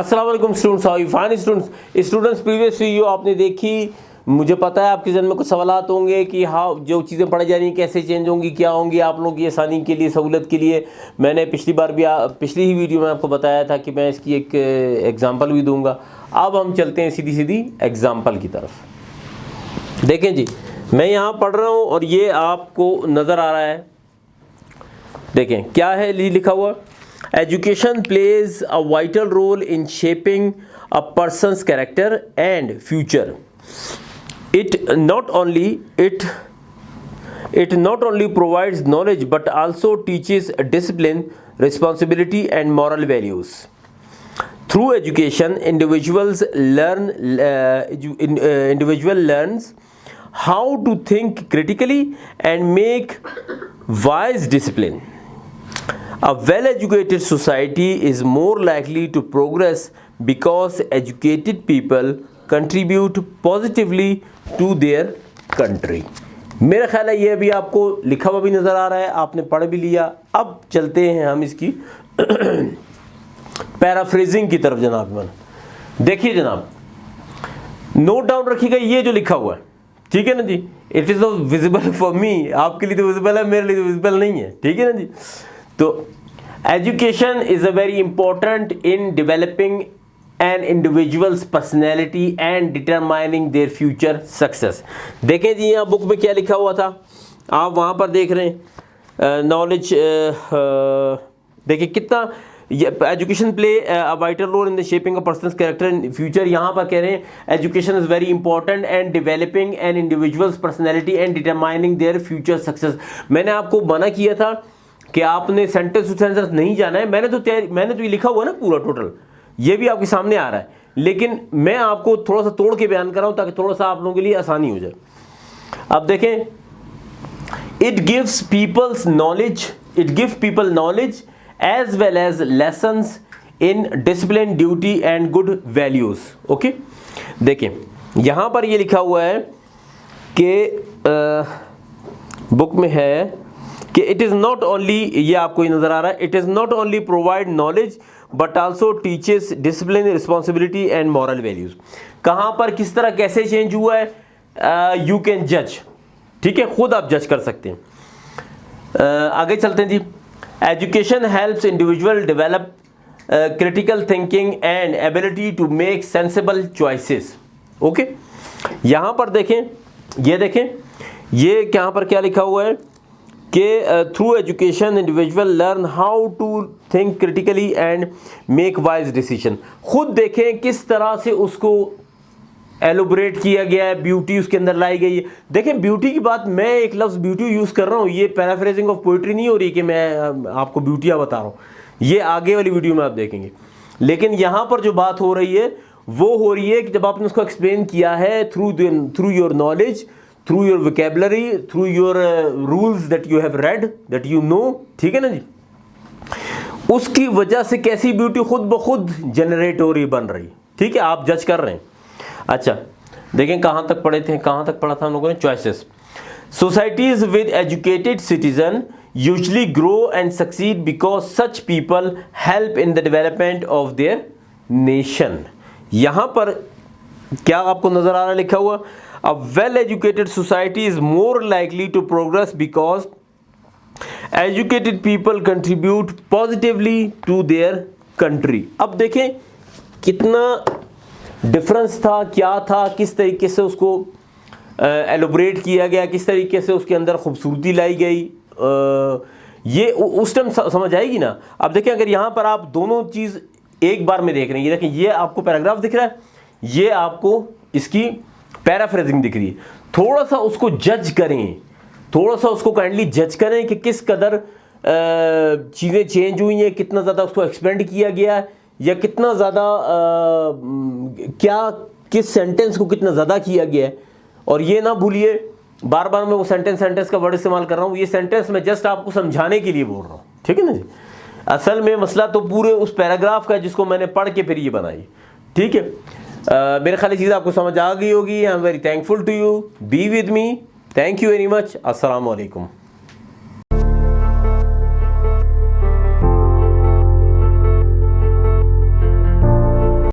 अस्सलाम वालेकुम students, how fine students previous video आपने देखी। मुझे पता है आपके जन में कुछ सवालात होंगे कि हाँ जो चीज़ें पढ़ाई जा रही हैं कैसे चेंज होंगी, क्या होंगी आप लोगों की आसानी के लिए, सहूलत के लिए। मैंने पिछली ही वीडियो में आपको बताया था कि मैं इसकी एक एग्ज़ाम्पल भी दूंगा। अब हम चलते हैं सीधी सीधी एग्ज़ाम्पल की तरफ। देखें जी, मैं यहाँ पढ़ रहा हूँ और ये आपको नज़र आ रहा है। देखें क्या है लिखा हुआ, education plays a vital role in shaping a person's character and future. It not only provides knowledge but also teaches discipline, responsibility and moral values. Through education, individual learns how to think critically and make wise decision. A well-educated society is more likely to progress because educated people contribute positively to their country. मेरा ख्याल है ये अभी आपको लिखा हुआ भी नज़र आ रहा है, आपने पढ़ भी लिया। अब चलते हैं हम इसकी पैराफ्रेजिंग की तरफ। जनाब देखिए जनाब, नोट डाउन रखिएगा ये जो लिखा हुआ है, ठीक है ना जी। It is not visible for me, आपके लिए तो विजिबल है, मेरे लिए तो विजिबल नहीं है, ठीक है ना जी। तो education is a very important in developing an individual's personality and determining their future success. देखें जी यहाँ बुक में क्या लिखा हुआ था, आप वहाँ पर देख रहे हैं नॉलेज। देखिए कितना education play a vital role in the shaping a person's character in future. यहाँ पर कह रहे हैं education is very important and developing an individual's personality and determining their future success. मैंने आपको मना किया था कि आपने सेंटेंस टू सेंटेंस नहीं जाना है। मैंने तो ये लिखा हुआ ना पूरा टोटल, ये भी आपके सामने आ रहा है, लेकिन मैं आपको थोड़ा सा तोड़ के बयान कर रहा हूं ताकि थोड़ा सा आप लोगों के लिए आसानी हो जाए। अब देखें, it gives people knowledge as well as lessons in discipline, duty and good values. Okay, देखें यहां पर ये लिखा हुआ है कि बुक में है कि इट इज़ नॉट ओनली, ये आपको नज़र आ रहा है, it is not only provide knowledge but also teaches discipline, responsibility and moral values. कहाँ पर किस तरह कैसे चेंज हुआ है, यू कैन जज, ठीक है, खुद आप जज कर सकते हैं। आगे चलते हैं जी। Education helps individual develop critical thinking and ability to make sensible choices. Okay, यहाँ पर देखें, ये देखें ये यहाँ पर क्या लिखा हुआ है कि through education individual learn how to think critically and make wise decision. खुद देखें किस तरह से उसको एलोबरेट किया गया है, ब्यूटी उसके अंदर लाई गई है। देखें ब्यूटी की बात, मैं एक लफ्ज़ ब्यूटी यूज़ कर रहा हूँ, ये पैराफ्रेजिंग ऑफ पोइट्री नहीं हो रही कि मैं आपको ब्यूटियाँ बता रहा हूँ, ये आगे वाली वीडियो में आप देखेंगे। लेकिन यहाँ पर जो बात हो रही है वो हो रही है कि जब आपने उसको एक्सप्लेन किया है through your knowledge, through your vocabulary, through your rules that you have read, that you know, ठीक है ना जी, उसकी वजह से कैसी ब्यूटी खुद ब खुद जनरेट हो रही, बन रही, ठीक है, आप जज कर रहे हैं। अच्छा देखें कहाँ तक पढ़े थे, कहाँ तक पढ़ा था हम लोगों ने, choices. Societies with educated citizen usually grow and succeed because such people help in the development of their nation. यहाँ पर क्या आपको नजर आ रहा है लिखा हुआ, A well-educated society is more likely to progress because educated people contribute positively to their country। अब देखें कितना डिफरेंस था, क्या था, किस तरीके से उसको एलोबरेट किया गया, किस तरीके से उसके अंदर खूबसूरती लाई गई, ये उस टाइम समझ आएगी ना। अब देखें अगर यहाँ पर आप दोनों चीज़ एक बार में देख रहे हैं, ये देखें ये आपको पैराग्राफ दिख रहा है, ये आपको इसकी पैराफ्रेजिंग दिख रही है। थोड़ा सा उसको जज करें, थोड़ा सा उसको काइंडली जज करें कि किस कदर चीज़ें चेंज हुई हैं, कितना ज़्यादा उसको एक्सपेंड किया गया है, या कितना ज़्यादा क्या किस सेंटेंस को कितना ज़्यादा किया गया है। और ये ना भूलिए, बार बार मैं वो सेंटेंस का वर्ड इस्तेमाल कर रहा हूँ, ये सेंटेंस मैं जस्ट आपको समझाने के लिए बोल रहा हूँ, ठीक है ना जी। असल में मसला तो पूरे उस पैराग्राफ का जिसको मैंने पढ़ के फिर ये बनाई, ठीक है। मेरे ख्याल चीज़ आपको समझ आ गई होगी। I am very thankful to you, be with me, thank you very much. अस्सलाम वालेकुम।